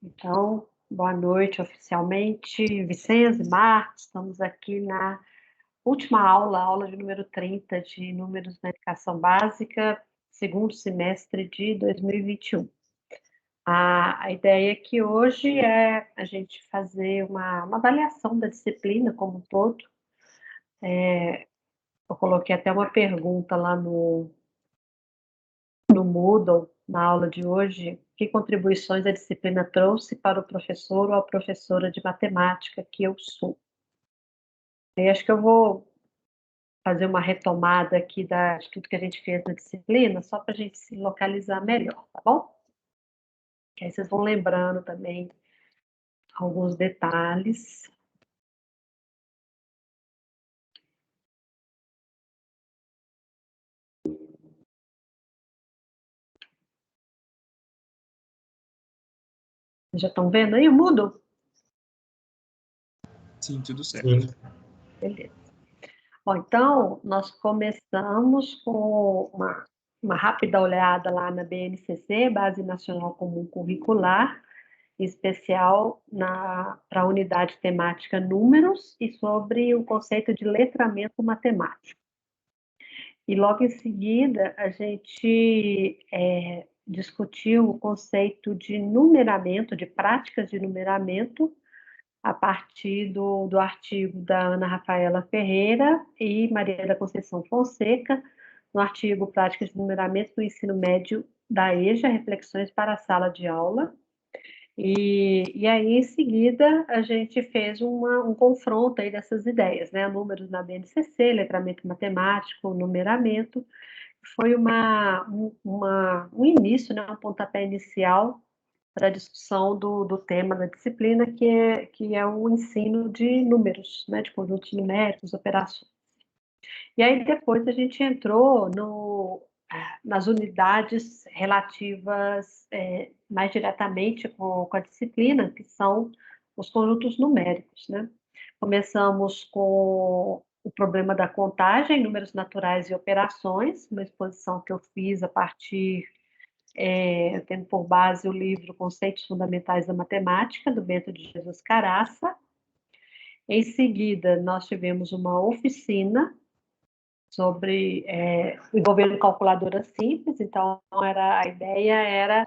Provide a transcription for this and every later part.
Então, boa noite oficialmente, Vicenzo e Marcos. Estamos aqui na última aula, aula de número 30 de Números na Educação Básica, segundo semestre de 2021. A ideia aqui hoje é a gente fazer uma avaliação da disciplina como um todo. Eu coloquei até uma pergunta lá no Moodle, na aula de hoje: que contribuições a disciplina trouxe para o professor ou a professora de matemática que eu sou? E acho que eu vou fazer uma retomada aqui de tudo que a gente fez na disciplina, só para a gente se localizar melhor, tá bom? Que aí vocês vão lembrando também alguns detalhes. Vocês já estão vendo aí o Moodle? Sim, tudo certo. Beleza. Bom, então, nós começamos com uma rápida olhada lá na BNCC, Base Nacional Comum Curricular, em especial para a unidade temática Números e sobre o conceito de letramento matemático. E logo em seguida, a gente discutiu o conceito de numeramento, de práticas de numeramento, a partir do artigo da Ana Rafaela Ferreira e Maria da Conceição Fonseca, no artigo Práticas de Numeramento do Ensino Médio da EJA, Reflexões para a Sala de Aula. E aí, em seguida, a gente fez um confronto aí dessas ideias, né? Números na BNCC, letramento matemático, numeramento. Foi um início, né? Um pontapé inicial para a discussão do tema da disciplina, que é o ensino de números, né? De conjuntos numéricos, operações. E aí, depois, a gente entrou nas unidades relativas mais diretamente com a disciplina, que são os conjuntos numéricos, né? Começamos com o problema da contagem, números naturais e operações, uma exposição que eu fiz a partir, tendo por base o livro Conceitos Fundamentais da Matemática, do Bento de Jesus Caraça. Em seguida, nós tivemos uma oficina sobre envolvendo calculadora simples. Então a ideia era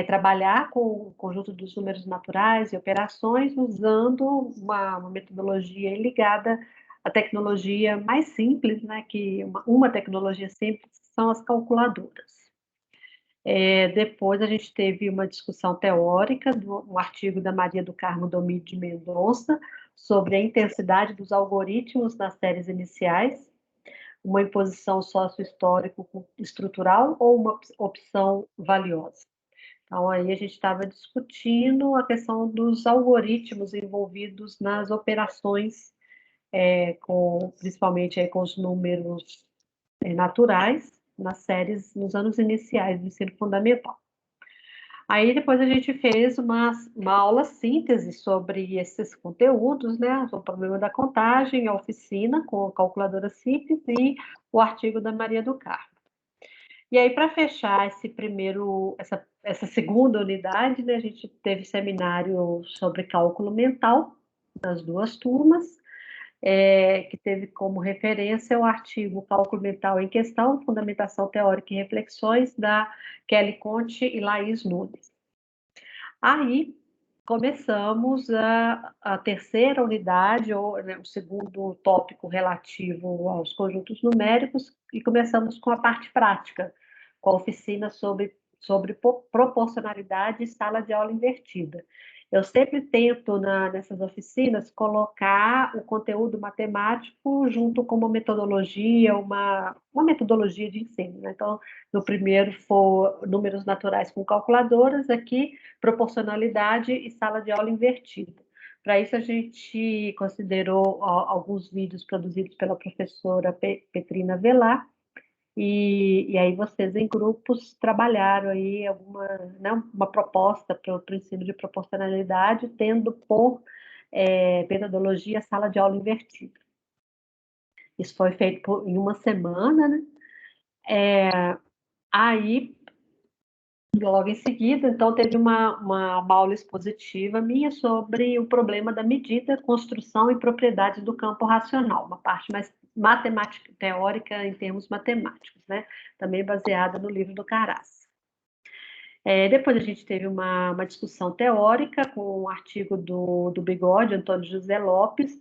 trabalhar com o conjunto dos números naturais e operações usando uma metodologia ligada à tecnologia mais simples, né, que uma tecnologia simples, que são as calculadoras. Depois a gente teve uma discussão teórica do artigo da Maria do Carmo Domide de Mendonça sobre a intensidade dos algoritmos nas séries iniciais, uma imposição sócio-histórico-estrutural ou uma opção valiosa. Então, aí a gente estava discutindo a questão dos algoritmos envolvidos nas operações, principalmente aí com os números naturais, nas séries, nos anos iniciais do ensino fundamental. Aí depois a gente fez uma aula síntese sobre esses conteúdos, né? O problema da contagem, a oficina com a calculadora simples e o artigo da Maria do Carmo. E aí, para fechar essa segunda unidade, né, a gente teve seminário sobre cálculo mental, das duas turmas, que teve como referência o artigo Cálculo Mental em Questão, Fundamentação Teórica e Reflexões, da Kelly Conte e Laís Nunes. Aí começamos a terceira unidade, ou né, o segundo tópico relativo aos conjuntos numéricos, e começamos com a parte prática, com a oficina sobre proporcionalidade e sala de aula invertida. Eu sempre tento, nessas oficinas, colocar o conteúdo matemático junto com uma metodologia, uma metodologia de ensino, né? Então, no primeiro for números naturais com calculadoras, aqui proporcionalidade e sala de aula invertida. Para isso, a gente considerou alguns vídeos produzidos pela professora Petrina Velar, e aí vocês em grupos trabalharam aí uma proposta para o ensino de proporcionalidade, tendo por metodologia sala de aula invertida. Isso foi feito em uma semana, né? Aí Logo em seguida, então, teve uma aula expositiva minha sobre o problema da medida, construção e propriedades do campo racional, uma parte mais matemática, teórica em termos matemáticos, né? Também baseada no livro do Caras. Depois a gente teve uma discussão teórica com um artigo do Bigode, Antônio José Lopes,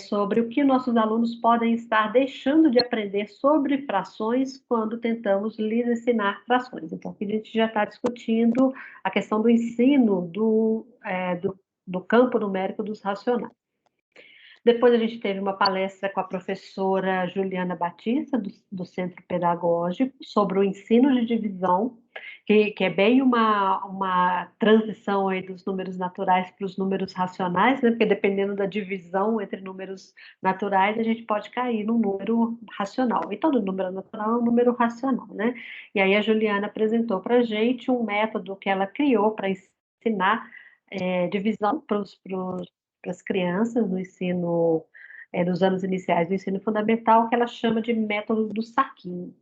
sobre o que nossos alunos podem estar deixando de aprender sobre frações quando tentamos lhes ensinar frações. Então, aqui a gente já está discutindo a questão do ensino do campo numérico dos racionais. Depois a gente teve uma palestra com a professora Juliana Batista, do Centro Pedagógico, sobre o ensino de divisão, que é bem uma transição aí dos números naturais para os números racionais, né? Porque dependendo da divisão entre números naturais, a gente pode cair num número racional. E todo número natural é um número racional, né? E aí a Juliana apresentou para a gente um método que ela criou para ensinar divisão para as crianças no ensino, nos anos iniciais do ensino fundamental, que ela chama de método do saquinho.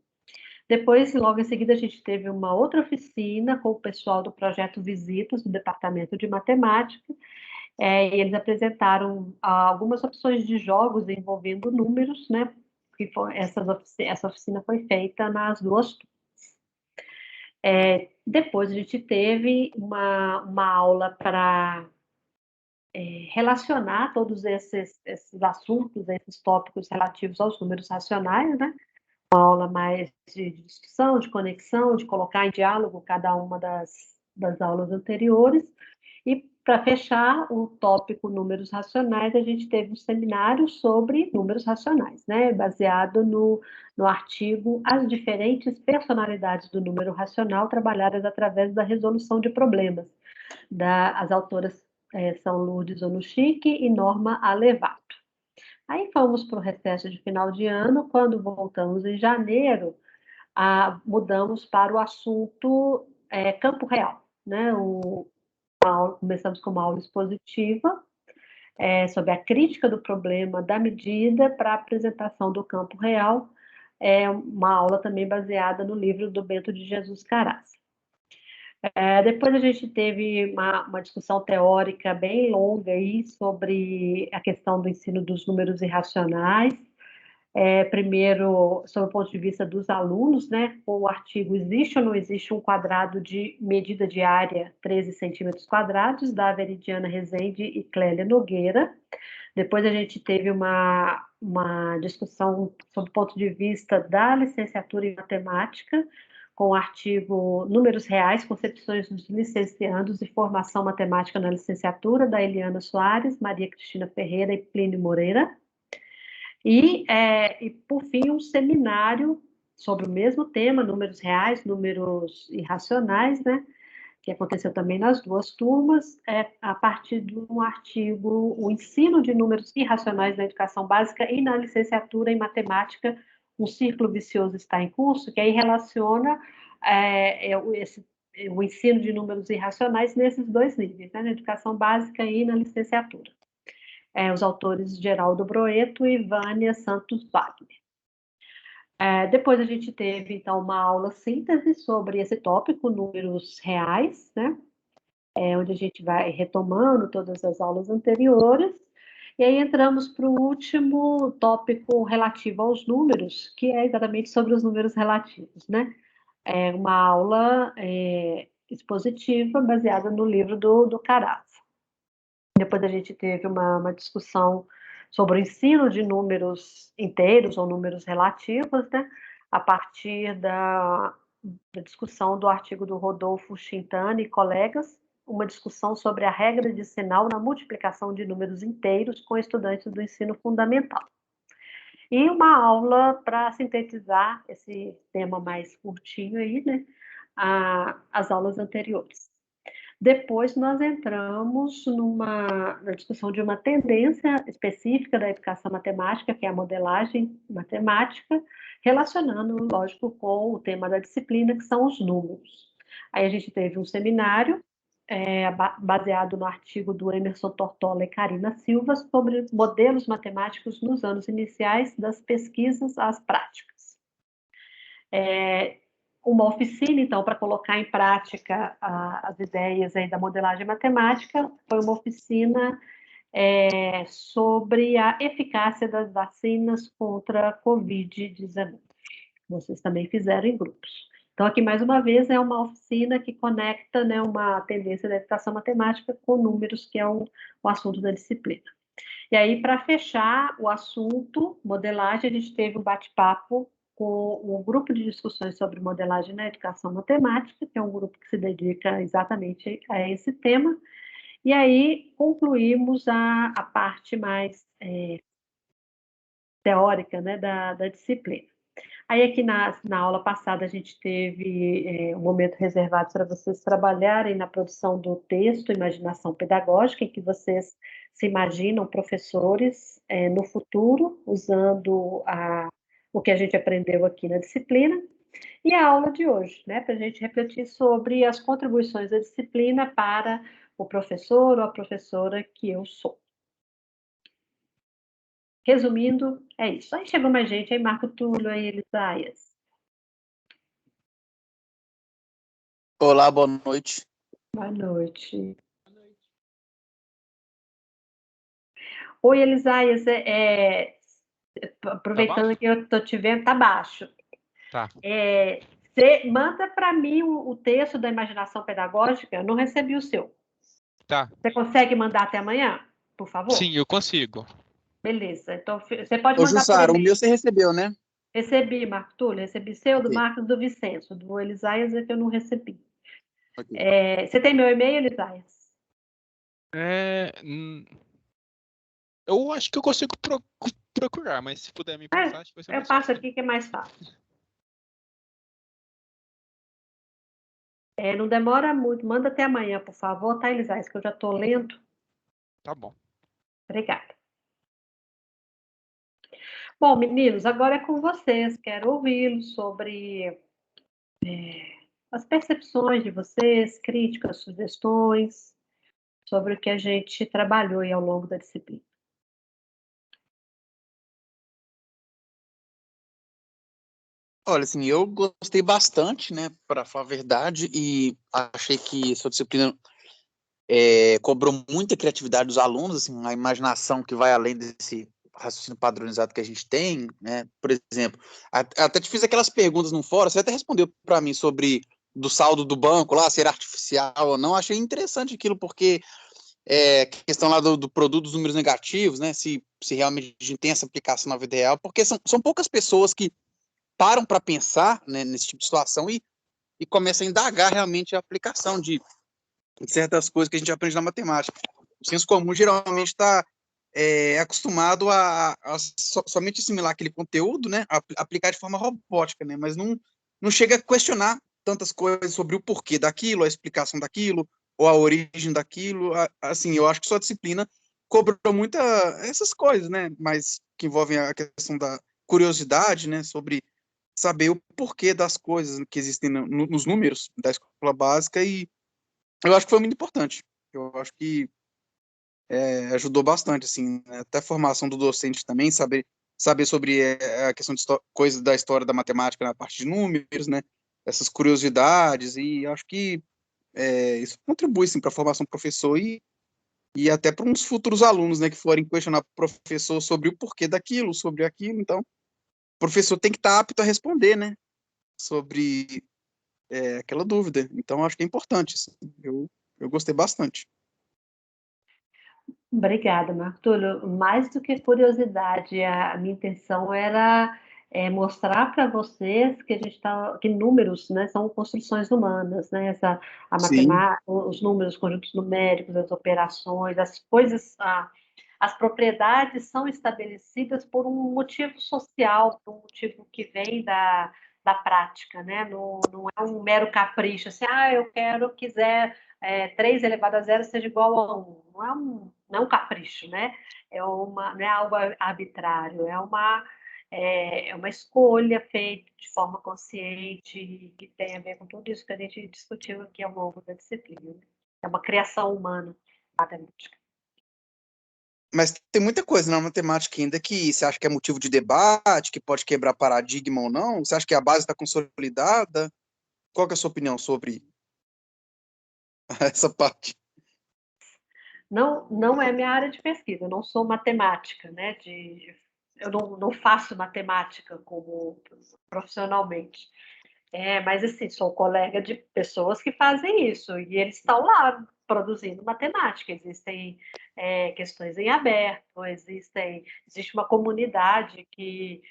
Depois, logo em seguida, a gente teve uma outra oficina com o pessoal do projeto Visitas, do Departamento de Matemática, e eles apresentaram algumas opções de jogos envolvendo números, né? Essa oficina foi feita nas duas turmas. Depois a gente teve uma aula para relacionar todos esses assuntos, esses tópicos relativos aos números racionais, né? Uma aula mais de discussão, de conexão, de colocar em diálogo cada uma das aulas anteriores. E para fechar o tópico números racionais, a gente teve um seminário sobre números racionais, né? Baseado no artigo As Diferentes Personalidades do Número Racional, trabalhadas através da resolução de problemas. As autoras são Lourdes Onuchique e Norma Alevato. Aí fomos para o recesso de final de ano, quando voltamos em janeiro, mudamos para o assunto Campo Real, né? Começamos com uma aula expositiva sobre a crítica do problema da medida para a apresentação do campo real, uma aula também baseada no livro do Bento de Jesus Caras. Depois a gente teve uma discussão teórica bem longa aí sobre a questão do ensino dos números irracionais. Primeiro, sob o ponto de vista dos alunos, né, o artigo Existe ou não existe um quadrado de medida de área 13 centímetros quadrados, da Veridiana Rezende e Clélia Nogueira. Depois a gente teve uma discussão sob o ponto de vista da licenciatura em matemática, com o artigo Números Reais, Concepções dos Licenciandos e Formação Matemática na Licenciatura, da Eliana Soares, Maria Cristina Ferreira e Plínio Moreira. E, por fim, um seminário sobre o mesmo tema, números reais, números irracionais, né? Que aconteceu também nas duas turmas, a partir de um artigo, o ensino de números irracionais na educação básica e na licenciatura em matemática, um círculo vicioso está em curso, que aí relaciona o ensino de números irracionais nesses dois níveis, né? Na educação básica e na licenciatura. Os autores Geraldo Broeto e Vânia Santos Wagner. Depois a gente teve, então, uma aula síntese sobre esse tópico, números reais, né? Onde a gente vai retomando todas as aulas anteriores, e aí entramos para o último tópico relativo aos números, que é exatamente sobre os números relativos, né? Uma aula expositiva baseada no livro do Caras. Depois a gente teve uma discussão sobre o ensino de números inteiros ou números relativos, né? A partir da discussão do artigo do Rodolfo Chintani e colegas, uma discussão sobre a regra de sinal na multiplicação de números inteiros com estudantes do ensino fundamental. E uma aula para sintetizar esse tema mais curtinho aí, né? As aulas anteriores. Depois nós entramos na discussão de uma tendência específica da educação matemática, que é a modelagem matemática, relacionando, lógico, com o tema da disciplina, que são os números. Aí a gente teve um seminário baseado no artigo do Emerson Tortola e Karina Silva sobre modelos matemáticos nos anos iniciais das pesquisas às práticas. uma oficina, então, para colocar em prática as ideias aí da modelagem matemática. Foi uma oficina sobre a eficácia das vacinas contra a Covid-19. Vocês também fizeram em grupos. Então, aqui, mais uma vez, é uma oficina que conecta, né, uma tendência da educação matemática com números, que é o assunto da disciplina. E aí, para fechar o assunto, modelagem, a gente teve um bate-papo com o grupo de discussões sobre modelagem na educação matemática, que é um grupo que se dedica exatamente a esse tema. E aí, concluímos a parte mais teórica, né, da disciplina. Aí, aqui na aula passada, a gente teve um momento reservado para vocês trabalharem na produção do texto Imaginação Pedagógica, em que vocês se imaginam professores no futuro, usando o que a gente aprendeu aqui na disciplina. E a aula de hoje, né, para a gente refletir sobre as contribuições da disciplina para o professor ou a professora que eu sou. Resumindo, é isso. Aí chegou mais gente, aí Marco Túlio, aí Elisaias. Olá, boa noite. Boa noite. Oi, Elisaias, aproveitando que eu estou te vendo, tá baixo. Tá. Você manda para mim o texto da imaginação pedagógica, eu não recebi o seu. Tá. Você consegue mandar até amanhã, por favor? Sim, eu consigo. Beleza, então você pode Ô, mandar por Jussara, o e-mail. meu você recebeu, né? Recebi, Marco Túlio, recebi seu, do Ok. Marcos, do Vicenço, do Elisaias é que eu não recebi. Ok. Você tem meu e-mail, Elisaias? Eu acho que eu consigo procurar, mas se puder me passar, acho que vai ser Eu mais passo fácil. aqui que é mais fácil. Não demora muito, manda até amanhã, por favor, tá, Elisaias, que eu já estou lento. Tá bom. Obrigada. Bom, meninos, agora é com vocês. Quero ouvi-los sobre as percepções de vocês, críticas, sugestões, sobre o que a gente trabalhou aí ao longo da disciplina. Olha, assim, eu gostei bastante, né, para falar a verdade, e achei que essa disciplina cobrou muita criatividade dos alunos, assim, a imaginação que vai além desse raciocínio padronizado que a gente tem, né? Por exemplo, até te fiz aquelas perguntas no fórum, você até respondeu para mim sobre do saldo do banco lá, ser artificial ou não. Achei interessante aquilo, porque questão lá do produto dos números negativos, né? Se realmente a gente tem essa aplicação na vida real, porque são poucas pessoas que param para pensar, né, nesse tipo de situação e começam a indagar realmente a aplicação de certas coisas que a gente aprende na matemática. O senso comum geralmente está acostumado a somente assimilar aquele conteúdo, né, aplicar de forma robótica, né, mas não chega a questionar tantas coisas sobre o porquê daquilo, a explicação daquilo, ou a origem daquilo. Assim, eu acho que sua disciplina cobrou muita essas coisas, né, mas que envolvem a questão da curiosidade, né, sobre saber o porquê das coisas que existem nos números da escola básica, e eu acho que foi muito importante. Eu acho que ajudou bastante, assim, né? Até a formação do docente também, saber sobre a questão de coisas da história da matemática na parte de números, né? Essas curiosidades, e acho que isso contribui, sim, para a formação do professor e até para uns futuros alunos, né, que forem questionar o professor sobre o porquê daquilo, sobre aquilo. Então, o professor tem que estar apto a responder, né, sobre aquela dúvida. Então, acho que é importante, assim. Eu gostei bastante. Obrigada, Marco Túlio. Mais do que curiosidade, a minha intenção era mostrar para vocês que a gente que números, né, são construções humanas, né? A Sim. matemática, os números, os conjuntos numéricos, as operações, as coisas, as propriedades são estabelecidas por um motivo social, por um motivo que vem da prática, né? Não é um mero capricho, assim, quiser 3 elevado a zero seja igual a 1. Não é um capricho, né? Não é algo arbitrário, é uma escolha feita de forma consciente, que tem a ver com tudo isso que a gente discutiu aqui ao longo da disciplina. É uma criação humana, matemática. Mas tem muita coisa na matemática ainda que você acha que é motivo de debate, que pode quebrar paradigma ou não? Você acha que a base está consolidada? Qual que é a sua opinião sobre essa parte? Não é minha área de pesquisa, eu não sou matemática, né? Eu não faço matemática como profissionalmente. Mas assim, sou colega de pessoas que fazem isso, e eles estão lá produzindo matemática. Existem questões em aberto, existe uma comunidade que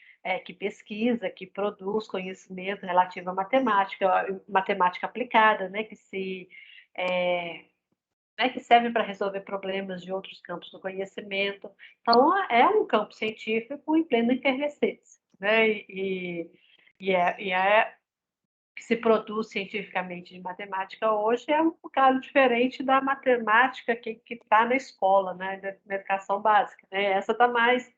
pesquisa, que produz conhecimento relativo à matemática aplicada, né, que serve para resolver problemas de outros campos do conhecimento. Então, é um campo científico em plena efervescência, né? E que se produz cientificamente de matemática hoje é um bocado diferente da matemática que está na escola, né, na educação básica. Né? Essa está mais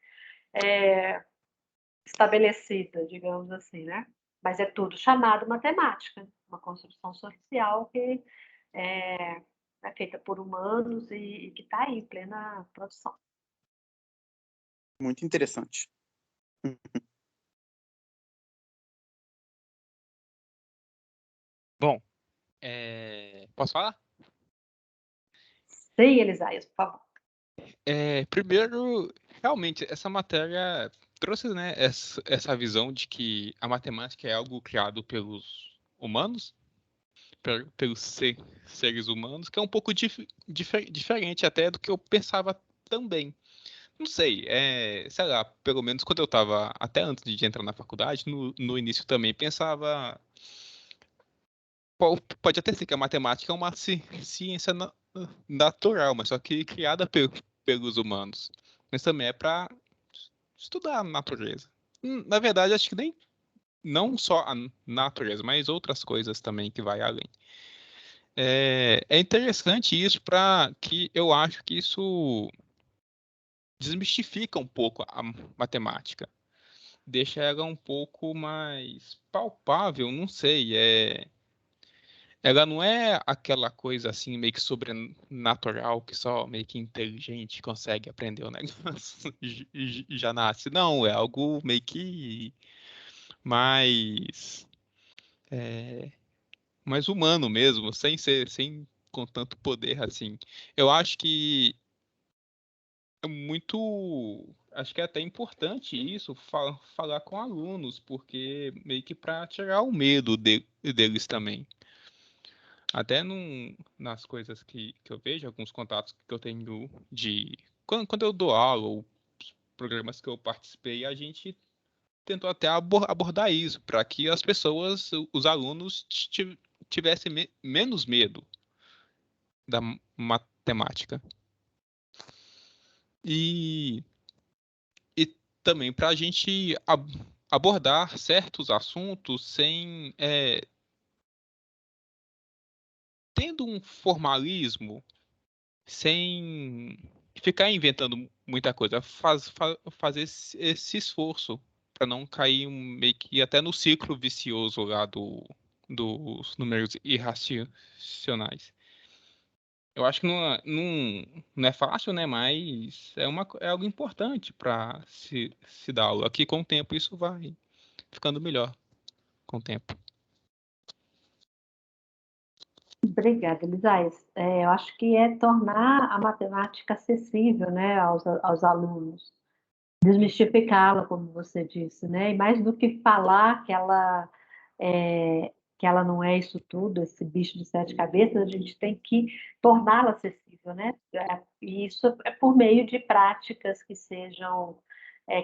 estabelecida, digamos assim, né? Mas é tudo chamado matemática, uma construção social que é feita por humanos e que está aí em plena produção. Muito interessante. Bom, posso falar? Sim, Elisaias, por favor. Primeiro, realmente, essa matéria trouxe, né, essa visão de que a matemática é algo criado pelos humanos, pelos seres humanos, que é um pouco diferente até do que eu pensava também. Não sei, sei lá, pelo menos quando eu estava, até antes de entrar na faculdade, no início também pensava, pode até ser que a matemática é uma ciência natural, mas só que criada pelos humanos. Mas também é para estudar a natureza. Na verdade, acho que nem não só a natureza, mas outras coisas também que vai além. É interessante isso para que eu acho que isso desmistifica um pouco a matemática, deixa ela um pouco mais palpável, não sei, ela não é aquela coisa assim meio que sobrenatural que só meio que inteligente consegue aprender o negócio já nasce. Não, é algo meio que mais é, mais humano mesmo, sem com tanto poder assim. Eu acho que é muito, acho que é até importante isso falar com alunos, porque meio que para tirar o medo deles também. Até nas coisas que eu vejo, alguns contatos que eu tenho de quando eu dou aula ou programas que eu participei, a gente tentou até abordar isso para que as pessoas, os alunos tivessem menos medo da matemática. E também para a gente abordar certos assuntos sem tendo um formalismo, sem ficar inventando muita coisa, fazer esse esforço para não cair meio que até no ciclo vicioso lá dos números irracionais. Eu acho que não é fácil, né? Mas é algo importante para se dar aula. Aqui com o tempo isso vai ficando melhor com o tempo. Obrigada, Elisaias. Eu acho que é tornar a matemática acessível, né, aos alunos, desmistificá-la, como você disse, né, e mais do que falar que ela não é isso tudo, esse bicho de sete cabeças, a gente tem que torná-la acessível, né, e isso é por meio de práticas que sejam,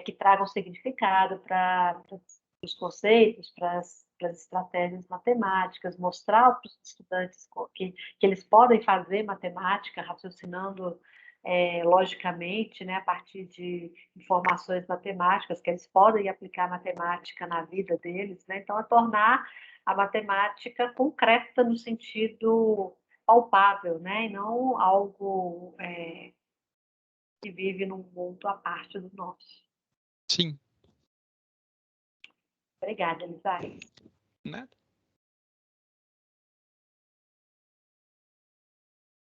que tragam significado para os conceitos, para as estratégias matemáticas, mostrar para os estudantes que eles podem fazer matemática raciocinando logicamente, né, a partir de informações matemáticas, que eles podem aplicar matemática na vida deles, né? Então, é tornar a matemática concreta no sentido palpável, né? E não algo que vive num mundo à parte do nosso. Sim. Obrigada, Elisai. Nada.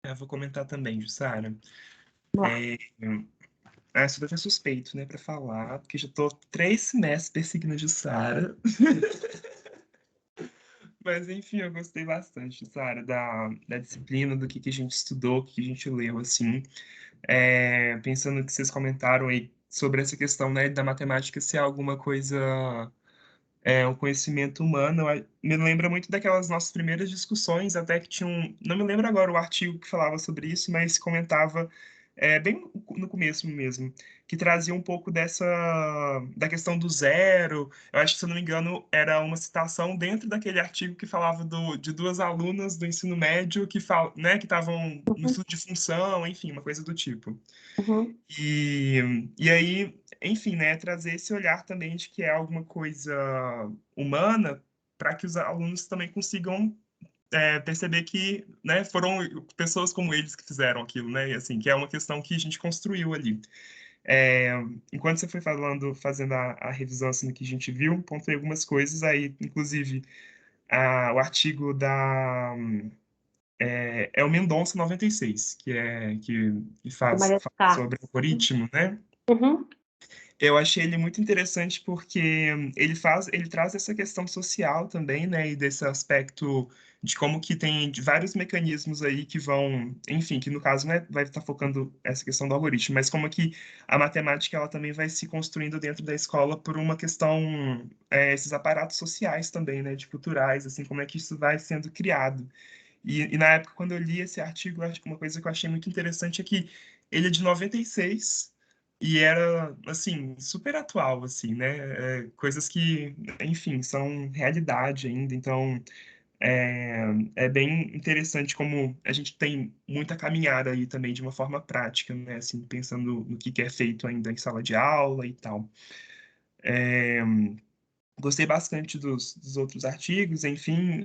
Eu vou comentar também, Jussara. Vamos lá. Eu sou até suspeito, né, pra falar, porque já tô 3 semestres perseguindo a Jussara. Mas, enfim, eu gostei bastante, Sara, da disciplina, do que a gente estudou, o que a gente leu, assim. Pensando que vocês comentaram aí sobre essa questão, né, da matemática ser alguma coisa, um conhecimento humano, me lembra muito daquelas nossas primeiras discussões, até que tinha não me lembro agora o artigo que falava sobre isso, mas comentava, bem no começo mesmo, que trazia um pouco da questão do zero. Eu acho que, se eu não me engano, era uma citação dentro daquele artigo que falava de duas alunas do ensino médio né, que estavam no Uhum, estudo de função, enfim, uma coisa do tipo. uhum. E aí, enfim, né, trazer esse olhar também de que é alguma coisa humana, para que os alunos também consigam, perceber que, né, foram pessoas como eles que fizeram aquilo, né, e assim, que é uma questão que a gente construiu ali. É, Enquanto você foi fazendo a revisão assim, do que a gente viu, pontuei algumas coisas aí, inclusive o artigo é o Mendonça 96, que Da Maria do fala Carmo. sobre algoritmo, né? Uhum, Eu achei ele muito interessante porque ele traz essa questão social também, né, e desse aspecto de como que tem vários mecanismos aí que vão, enfim, que no caso, né, vai estar focando essa questão do algoritmo, mas como que a matemática ela também vai se construindo dentro da escola por uma questão, esses aparatos sociais também, né, de culturais, assim, como é que isso vai sendo criado. E na época, quando eu li esse artigo, eu acho que uma coisa que eu achei muito interessante é que ele é de 96 e era, assim, super atual, assim, né? Coisas que, enfim, são realidade ainda. Então, é bem interessante como a gente tem muita caminhada aí também de uma forma prática, né? Assim, pensando no que é feito ainda em sala de aula e tal. Gostei bastante dos outros artigos, enfim,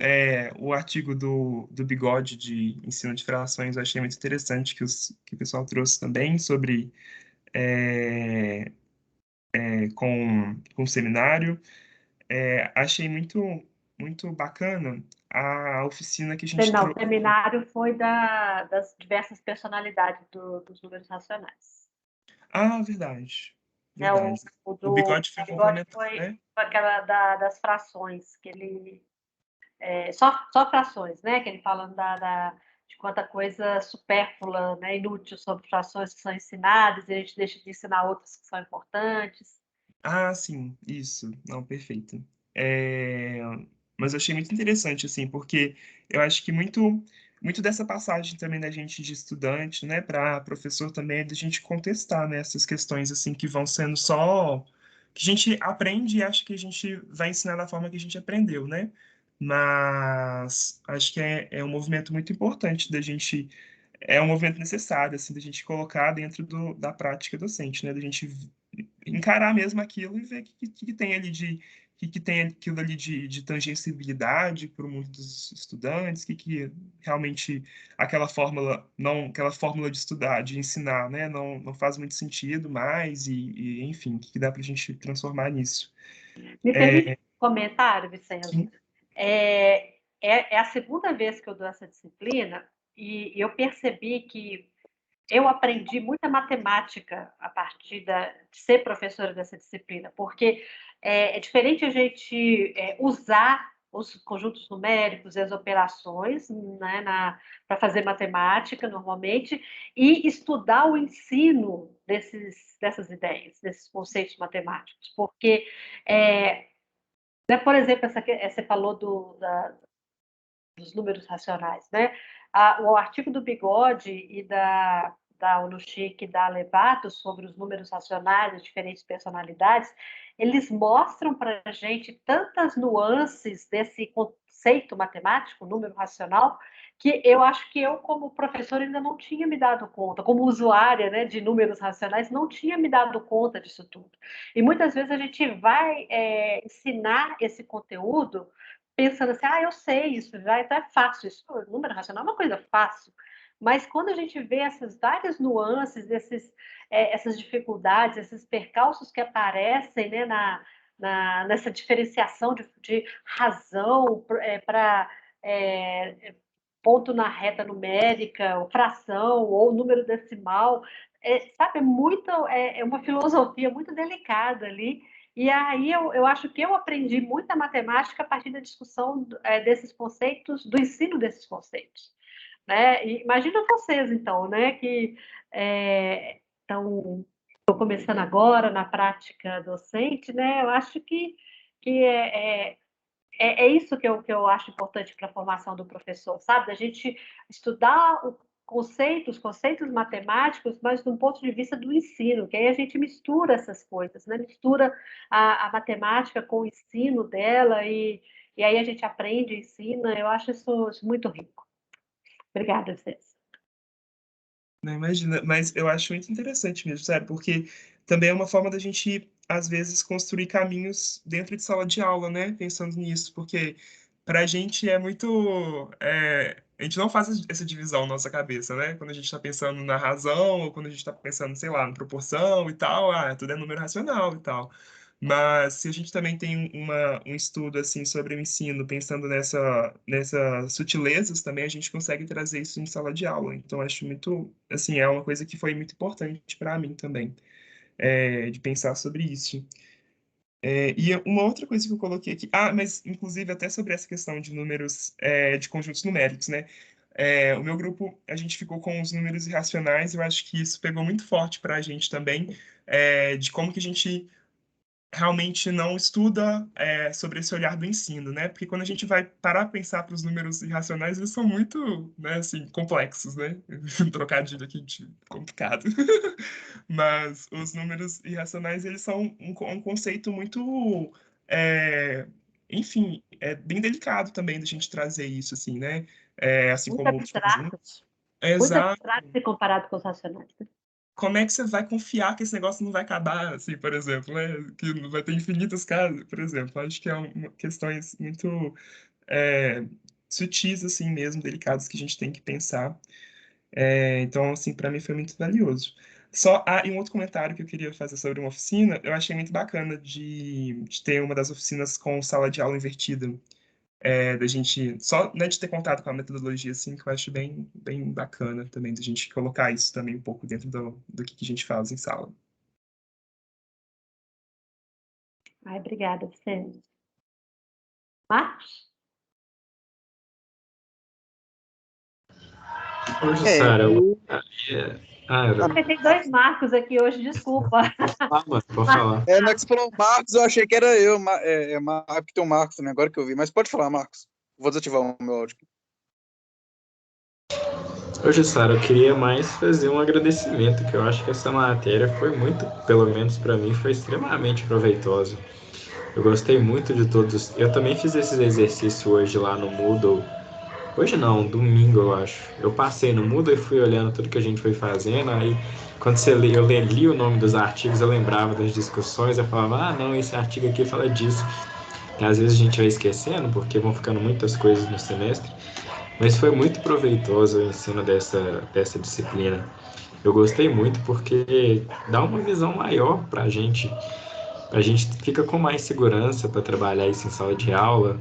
o artigo do Bigode de ensino de frações eu achei muito interessante que o pessoal trouxe também sobre é, com o seminário. Achei muito bacana a oficina que a gente Não, o trouxe. seminário foi das diversas personalidades dos números racionais. Ah, verdade, Né? O, verdade. o O do Bigode foi Bigode complementar, foi né? aquela das frações, que ele. Só frações, né? Que ele falando de quanta coisa supérflua, né? Inútil sobre frações que são ensinadas, e a gente deixa de ensinar outras que são importantes. Ah, sim, isso. Não, perfeito. É, Mas eu achei muito interessante, assim, porque eu acho que muito dessa passagem também da gente de estudante, né, para professor também é da gente contestar, né, essas questões, assim, que vão sendo só... que a gente aprende e acha que a gente vai ensinar da forma que a gente aprendeu, né? Mas acho que é um movimento muito importante da gente... É um movimento necessário, assim, da gente colocar dentro da prática docente, né? Da gente encarar mesmo aquilo e ver o que tem ali que tem aquilo ali de tangencialidade para o mundo dos estudantes, que realmente aquela fórmula de estudar, de ensinar, né, não faz muito sentido mais enfim, o que dá para a gente transformar nisso. Me permite um comentário, Sim. Vicenzo? É a segunda vez que eu dou essa disciplina e eu percebi que eu aprendi muita matemática a partir de ser professora dessa disciplina, porque é diferente a gente usar os conjuntos numéricos e as operações, né, para fazer matemática normalmente, e estudar o ensino dessas ideias, desses conceitos matemáticos, porque, né, por exemplo, você falou dos números racionais, né? O artigo do Bigode e da Oluchique e da Levato sobre os números racionais, as diferentes personalidades, eles mostram para a gente tantas nuances desse conceito matemático, número racional, que eu acho que eu, como professor, ainda não tinha me dado conta, como usuária, né, de números racionais, não tinha me dado conta disso tudo. E muitas vezes a gente vai ensinar esse conteúdo pensando assim, eu sei isso já, então é fácil. Isso, número racional é uma coisa fácil. Mas quando a gente vê essas várias nuances, essas dificuldades, esses percalços que aparecem, né, nessa diferenciação de razão para ponto na reta numérica, ou fração, ou número decimal, sabe, é uma filosofia muito delicada ali, E aí eu acho que eu aprendi muita matemática a partir da discussão desses conceitos, do ensino desses conceitos. Né? E imagina vocês, então, né, que estão começando agora na prática docente, né? Eu acho que é isso que eu acho importante para a formação do professor, sabe? Da gente estudar conceitos matemáticos, mas de um ponto de vista do ensino, que aí a gente mistura essas coisas, né? Mistura a matemática com o ensino dela e aí a gente aprende, ensina. Eu acho isso muito rico. Obrigada, César. Não imagina, mas eu acho muito interessante mesmo, sério, porque também é uma forma da gente, às vezes, construir caminhos dentro de sala de aula, né? Pensando nisso, porque para a gente é muito. A gente não faz essa divisão na nossa cabeça, né? Quando a gente está pensando na razão, ou quando a gente está pensando, sei lá, na proporção e tal, tudo é número racional e tal. Mas se a gente também tem um estudo assim sobre o ensino, pensando nessas sutilezas, também a gente consegue trazer isso em sala de aula. Então, acho muito, assim, é uma coisa que foi muito importante para mim também, de pensar sobre isso. E uma outra coisa que eu coloquei aqui, mas inclusive até sobre essa questão de números, de conjuntos numéricos, né? O meu grupo, a gente ficou com os números irracionais, eu acho que isso pegou muito forte para a gente também, de como que a gente realmente não estuda sobre esse olhar do ensino, né? Porque quando a gente vai parar para pensar para os números irracionais, eles são muito, né, assim, complexos, né? Um trocadilho aqui complicado. Mas os números irracionais, eles são um conceito muito, enfim, é bem delicado também da gente trazer isso, assim, né? Assim Muito como os abstrato. conjuntos. Muito Exato. abstrato se comparado com os racionais. Né? Como é que você vai confiar que esse negócio não vai acabar, assim, por exemplo, né? Que não vai ter infinitas casas, por exemplo. Acho que é questões muito é, sutis, assim mesmo, delicadas que a gente tem que pensar. Então, assim, para mim foi muito valioso. E um outro comentário que eu queria fazer sobre uma oficina, eu achei muito bacana de ter uma das oficinas com sala de aula invertida. Da gente, só, né, de ter contato com a metodologia, assim, que eu acho bem, bem bacana também, da gente colocar isso também um pouco dentro do que a gente faz em sala. Ai, obrigada, Vicente. Marcos? Hoje, Sara, Tem dois Marcos aqui hoje, desculpa. pode falar. Na que você falou Marcos, eu achei que era eu, porque tem um Marcos também, agora que eu vi. Mas pode falar, Marcos. Vou desativar o meu áudio. Hoje, Sara, eu queria mais fazer um agradecimento, que eu acho que essa matéria foi muito, pelo menos para mim, foi extremamente proveitosa. Eu gostei muito de todos. Eu também fiz esses exercícios hoje lá no Moodle. Hoje não, domingo eu acho. Eu passei no Moodle e fui olhando tudo que a gente foi fazendo. Aí, quando eu li o nome dos artigos, eu lembrava das discussões. Eu falava, não, esse artigo aqui fala disso. E às vezes a gente vai esquecendo, porque vão ficando muitas coisas no semestre. Mas foi muito proveitoso o ensino dessa disciplina. Eu gostei muito porque dá uma visão maior para a gente. A gente fica com mais segurança para trabalhar isso em sala de aula.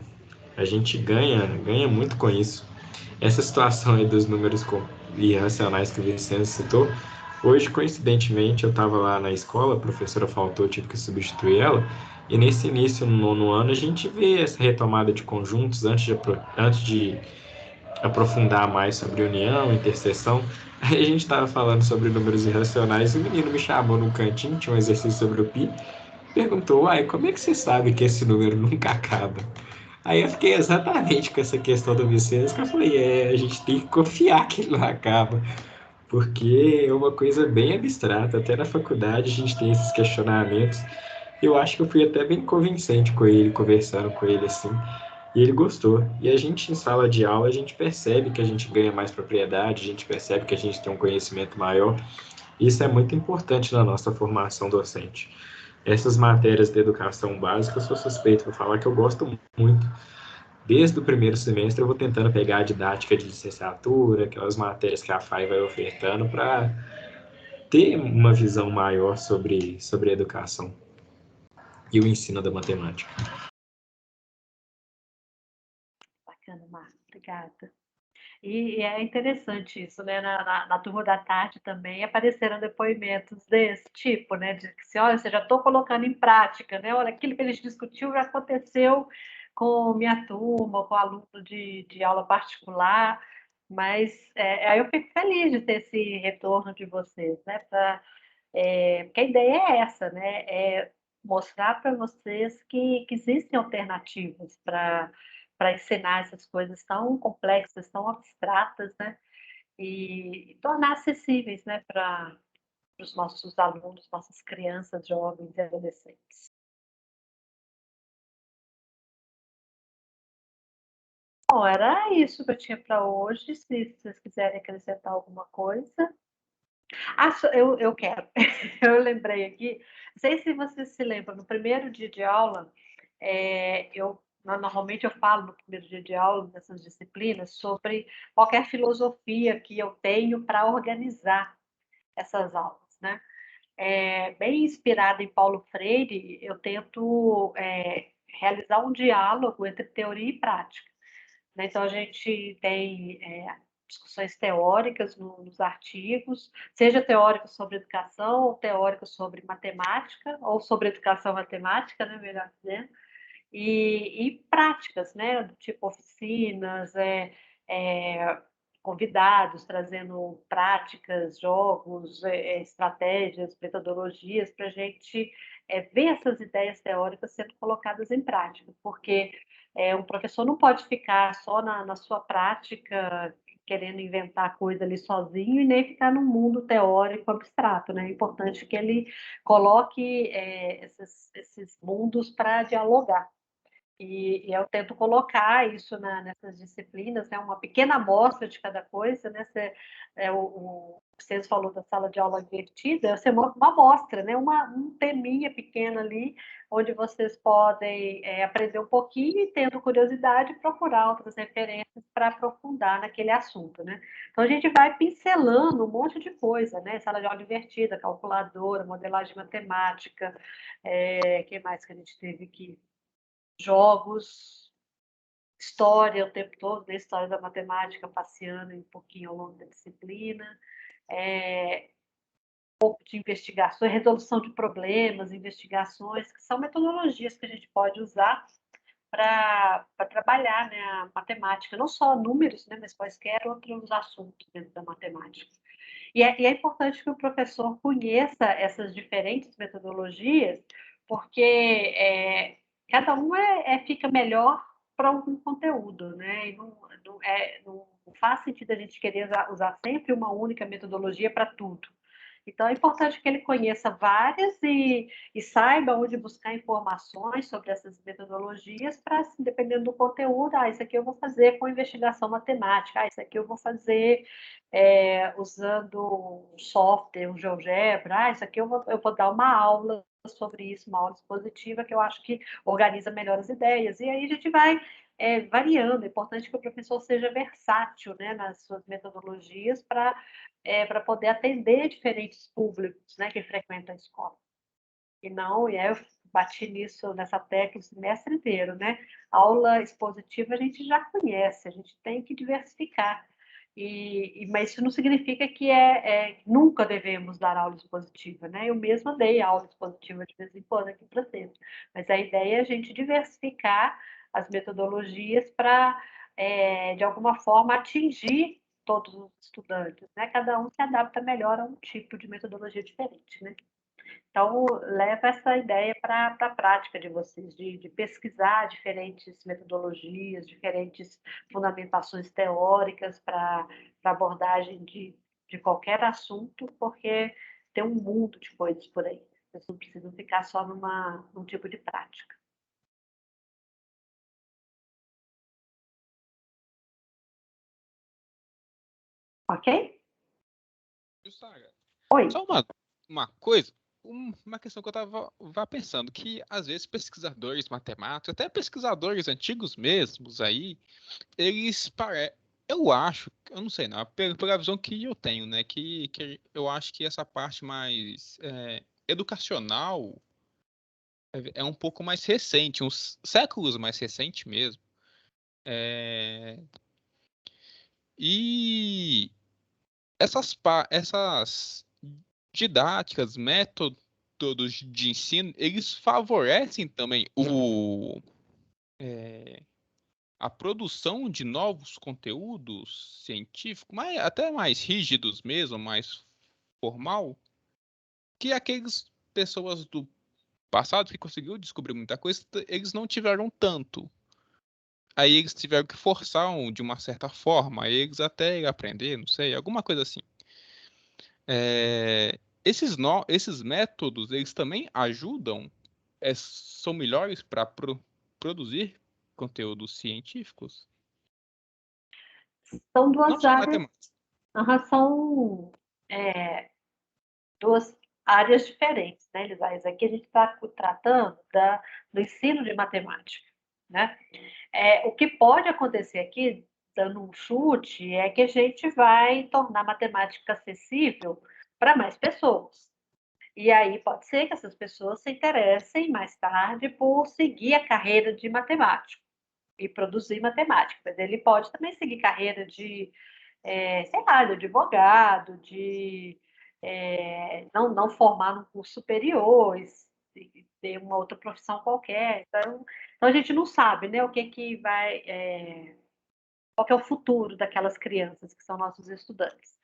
A gente ganha muito com isso. Essa situação aí dos números irracionais que o Vicente citou, hoje, coincidentemente, eu estava lá na escola, a professora faltou, eu tive que substituir ela, e nesse início, no nono ano, a gente vê essa retomada de conjuntos antes de aprofundar mais sobre união, interseção. Aí a gente estava falando sobre números irracionais e o menino me chamou num cantinho, tinha um exercício sobre o pi, perguntou, uai, como é que você sabe que esse número nunca acaba? Aí eu fiquei exatamente com essa questão do Vicente, que eu falei, a gente tem que confiar que ele não acaba, porque é uma coisa bem abstrata, até na faculdade a gente tem esses questionamentos. Eu acho que eu fui até bem convincente com ele, conversando com ele assim, e ele gostou. E a gente, em sala de aula, a gente percebe que a gente ganha mais propriedade, a gente percebe que a gente tem um conhecimento maior. Isso é muito importante na nossa formação docente. Essas matérias de educação básica, eu sou suspeito para falar que eu gosto muito. Desde o primeiro semestre, eu vou tentando pegar a didática de licenciatura, aquelas matérias que a FAI vai ofertando, para ter uma visão maior sobre a educação e o ensino da matemática. Bacana, Marcos. Obrigada. E é interessante isso, né? Na turma da tarde também apareceram depoimentos desse tipo, né? De que, assim, olha, você já estou colocando em prática, né? Olha, aquilo que a gente discutiu já aconteceu com minha turma, com aluno de aula particular, mas aí eu fico feliz de ter esse retorno de vocês, né? Porque a ideia é essa, né? É mostrar para vocês que existem alternativas para ensinar essas coisas tão complexas, tão abstratas, né? E tornar acessíveis, né, para os nossos alunos, nossas crianças, jovens e adolescentes. Bom, era isso que eu tinha para hoje. Se vocês quiserem acrescentar alguma coisa. Eu quero. Eu lembrei aqui. Não sei se vocês se lembram, no primeiro dia de aula, normalmente eu falo no primeiro dia de aula dessas disciplinas sobre qualquer filosofia que eu tenho para organizar essas aulas, né? Bem inspirada em Paulo Freire, eu tento realizar um diálogo entre teoria e prática, né? Então, a gente tem discussões teóricas nos artigos, seja teóricas sobre educação, ou teóricas sobre matemática, ou sobre educação matemática, né, melhor dizendo, e práticas, né, do tipo oficinas, convidados trazendo práticas, jogos, estratégias, metodologias para a gente ver essas ideias teóricas sendo colocadas em prática, porque um professor não pode ficar só na sua prática querendo inventar coisa ali sozinho e nem ficar no mundo teórico abstrato, né? É importante que ele coloque esses mundos para dialogar. E eu tento colocar isso nessas disciplinas, né? Uma pequena amostra de cada coisa, né? O César falou da sala de aula invertida, essa é uma amostra, né? Um teminha pequeno ali, onde vocês podem aprender um pouquinho e, tendo curiosidade, procurar outras referências para aprofundar naquele assunto, né? Então, a gente vai pincelando um monte de coisa, né? Sala de aula invertida, calculadora, modelagem matemática, que mais que a gente teve aqui? Jogos, história o tempo todo, né? História da matemática, passeando um pouquinho ao longo da disciplina, um pouco de investigações, resolução de problemas, investigações, que são metodologias que a gente pode usar para trabalhar, né, a matemática, não só números, né, mas quaisquer outros assuntos dentro da matemática. E é importante que o professor conheça essas diferentes metodologias, porque cada um fica melhor para algum conteúdo, né? E não faz sentido a gente querer usar sempre uma única metodologia para tudo. Então, é importante que ele conheça várias e saiba onde buscar informações sobre essas metodologias para, assim, dependendo do conteúdo, isso aqui eu vou fazer com investigação matemática, isso aqui eu vou fazer usando um software, um GeoGebra, isso aqui eu vou dar uma aula sobre isso, uma aula expositiva que eu acho que organiza melhor as ideias. E aí a gente vai variando. É importante que o professor seja versátil, né, nas suas metodologias para poder atender diferentes públicos, né, que frequentam a escola. E aí eu bati nessa tecla o semestre inteiro, né? Aula expositiva a gente já conhece, a gente tem que diversificar. Mas isso não significa que nunca devemos dar aula expositiva, né? Eu mesma dei aula expositiva de vez em quando aqui para dentro. Mas a ideia é a gente diversificar as metodologias para, de alguma forma, atingir todos os estudantes, né? Cada um se adapta melhor a um tipo de metodologia diferente, né? Então, leva essa ideia para a prática de vocês, de pesquisar diferentes metodologias, diferentes fundamentações teóricas para abordagem de qualquer assunto, porque tem um mundo de coisas por aí. Vocês não precisam ficar só num tipo de prática. Ok? Oi. Só uma coisa, uma questão que eu estava pensando, que às vezes pesquisadores matemáticos, até pesquisadores antigos mesmos aí, eles eu acho, eu não sei não, pela visão que eu tenho, né, que eu acho que essa parte mais educacional é um pouco mais recente, uns séculos mais recente mesmo. E essas didáticas, métodos de ensino, eles favorecem também a produção de novos conteúdos científicos, até mais rígidos mesmo, mais formal, que aquelas pessoas do passado que conseguiu descobrir muita coisa, eles não tiveram tanto. Aí eles tiveram que forçar de uma certa forma, aí eles até aprender, não sei, alguma coisa assim. Esses métodos, eles também ajudam, são melhores para produzir conteúdos científicos? São Não duas só áreas, matemática. são duas áreas diferentes, né, Elisais? Aqui a gente está tratando do ensino de matemática, né? O que pode acontecer aqui, dando um chute, é que a gente vai tornar a matemática acessível para mais pessoas. E aí pode ser que essas pessoas se interessem mais tarde por seguir a carreira de matemático e produzir matemática. Mas ele pode também seguir carreira de, sei lá, de advogado, de não formar num curso superior, e ter uma outra profissão qualquer. Então a gente não sabe, né, o que vai, qual que é o futuro daquelas crianças que são nossos estudantes.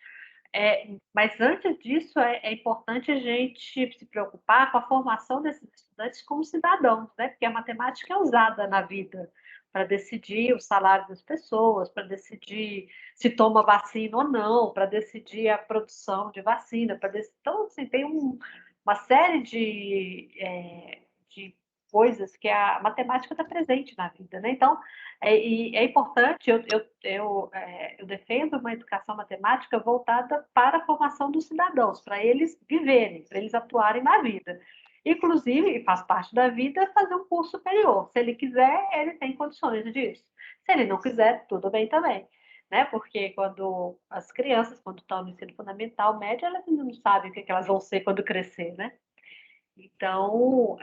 Mas antes disso, é importante a gente se preocupar com a formação desses estudantes como cidadãos, né? Porque a matemática é usada na vida para decidir o salário das pessoas, para decidir se toma vacina ou não, para decidir a produção de vacina, então, assim, tem uma série de coisas que a matemática está presente na vida, né? Então, é importante, eu defendo uma educação matemática voltada para a formação dos cidadãos, para eles viverem, para eles atuarem na vida. Inclusive, faz parte da vida fazer um curso superior. Se ele quiser, ele tem condições disso. Se ele não quiser, tudo bem também. Né? Porque quando as crianças, quando estão no ensino fundamental, médio, elas ainda não sabem o que elas vão ser quando crescer, né? Então,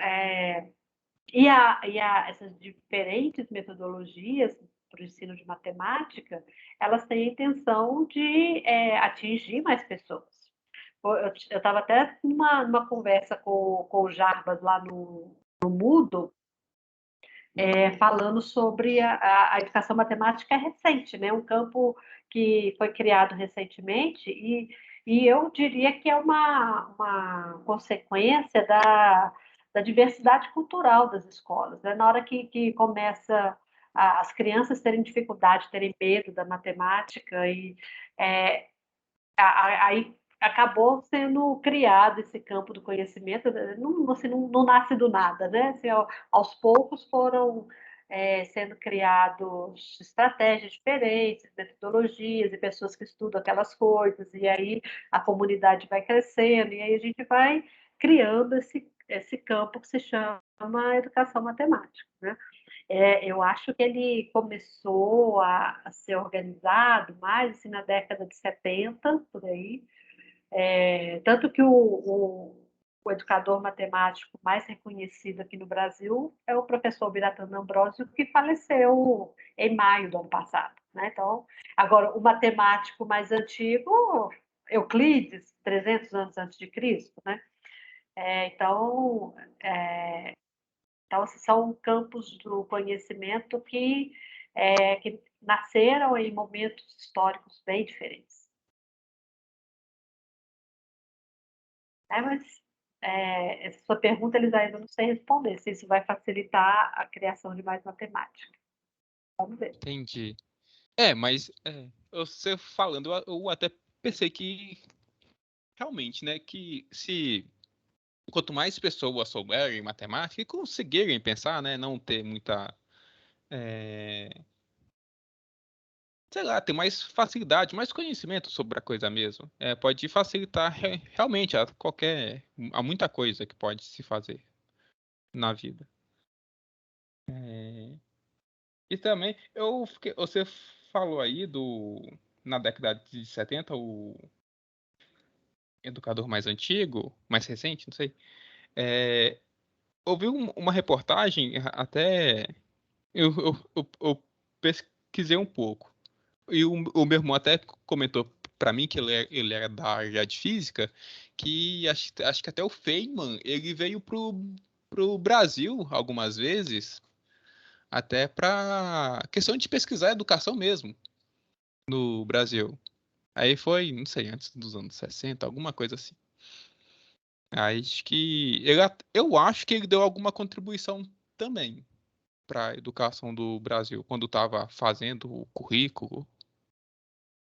essas diferentes metodologias para o ensino de matemática, elas têm a intenção de atingir mais pessoas. Eu estava até numa conversa com o Jarbas lá no Moodle, falando sobre a educação matemática recente, né? Um campo que foi criado recentemente e eu diria que é uma consequência da diversidade cultural das escolas. Né? Na hora que começa as crianças terem dificuldade, terem medo da matemática, aí acabou sendo criado esse campo do conhecimento, não nasce do nada, né? Assim, aos poucos foram sendo criados estratégias diferentes, metodologias e pessoas que estudam aquelas coisas, e aí a comunidade vai crescendo, e aí a gente vai criando esse campo que se chama educação matemática, né? Eu acho que ele começou a ser organizado mais assim, na década de 70, por aí. Tanto que o educador matemático mais reconhecido aqui no Brasil é o professor Biratan Ambrosio, que faleceu em maio do ano passado. Né? Então, agora, o matemático mais antigo, Euclides, 300 anos antes de Cristo. Né? Então, esses são campos do conhecimento que nasceram em momentos históricos bem diferentes. Mas essa sua pergunta, eles ainda não sei responder, se isso vai facilitar a criação de mais matemática. Vamos ver. Entendi. Mas você falando, eu até pensei que realmente, né, que quanto mais pessoas souberem matemática e conseguirem pensar, né, não ter muita, sei lá, ter mais facilidade, mais conhecimento sobre a coisa mesmo, pode facilitar realmente a muita coisa que pode se fazer na vida. E também, você falou aí na década de 70, o educador mais antigo, mais recente, não sei, ouvi uma reportagem, até eu pesquisei um pouco. E o meu irmão até comentou para mim que ele era da área de física, que acho que até o Feynman, ele veio pro Brasil algumas vezes, até para questão de pesquisar a educação mesmo no Brasil. Aí foi, não sei, antes dos anos 60, alguma coisa assim. Aí acho que eu acho que ele deu alguma contribuição também para a educação do Brasil, quando estava fazendo o currículo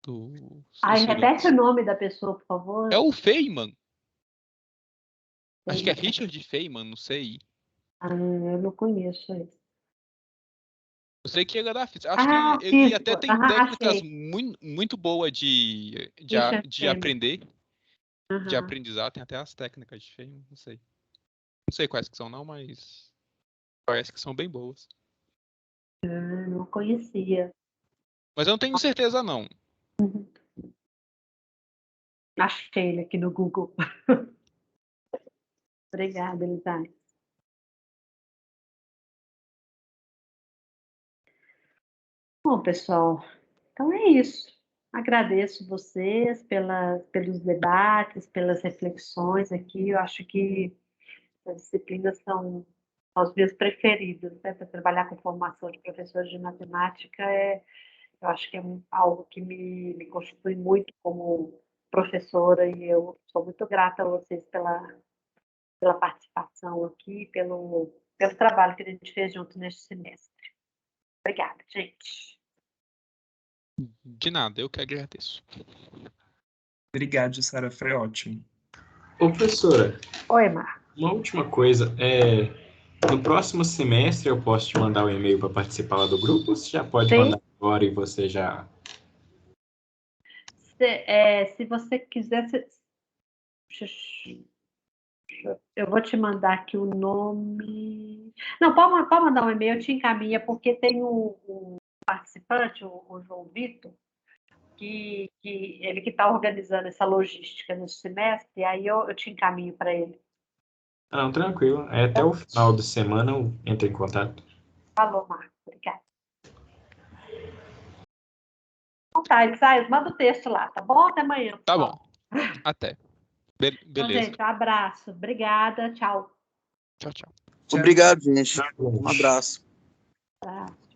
dos Ai, repete estudantes. o nome da pessoa, por favor. É o Feynman. Acho que é Feynman. Richard Feynman, não sei. Ah, eu não conheço esse. Eu sei que ele é da física. Acho que ele Físico. até tem técnicas Achei. muito boas Richard de Feynman. aprender, de Aham. aprendizado. Tem até as técnicas de Feynman, não sei. Não sei quais que são não, mas parece que são bem boas. Não conhecia. Mas eu não tenho certeza não. Achei ele aqui no Google. Obrigada, Elisane. Bom, pessoal, então é isso. Agradeço vocês pelos debates, pelas reflexões aqui. Eu acho que as disciplinas são as minhas preferidas, né? Para trabalhar com formação de professores de matemática, eu acho que é algo que me constitui muito como professora e eu sou muito grata a vocês pela participação aqui, pelo trabalho que a gente fez junto neste semestre. Obrigada, gente. De nada, eu que agradeço. Obrigado, Sara, foi ótimo. Ô, professora, Oi, Mar. uma última coisa. No próximo semestre eu posso te mandar um e-mail para participar lá do grupo? Ou você já pode Sim. mandar agora e você já... Se você quiser, eu vou te mandar aqui o nome. Não, pode mandar um e-mail, eu te encaminha, porque tem um participante, o João Vitor, que ele que está organizando essa logística nesse semestre, e aí eu te encaminho para ele. Ah, não, tranquilo. Até o final da semana eu entro em contato. Falou, Marco. Obrigada. Então tá, Isaias, manda o texto lá, tá bom? Até amanhã. Tá pessoal. bom. Até. Então, Beleza. gente, um abraço. Obrigada. Tchau. Tchau, tchau. Tchau. Obrigado, gente. Tchau, gente. Um abraço. Abraço.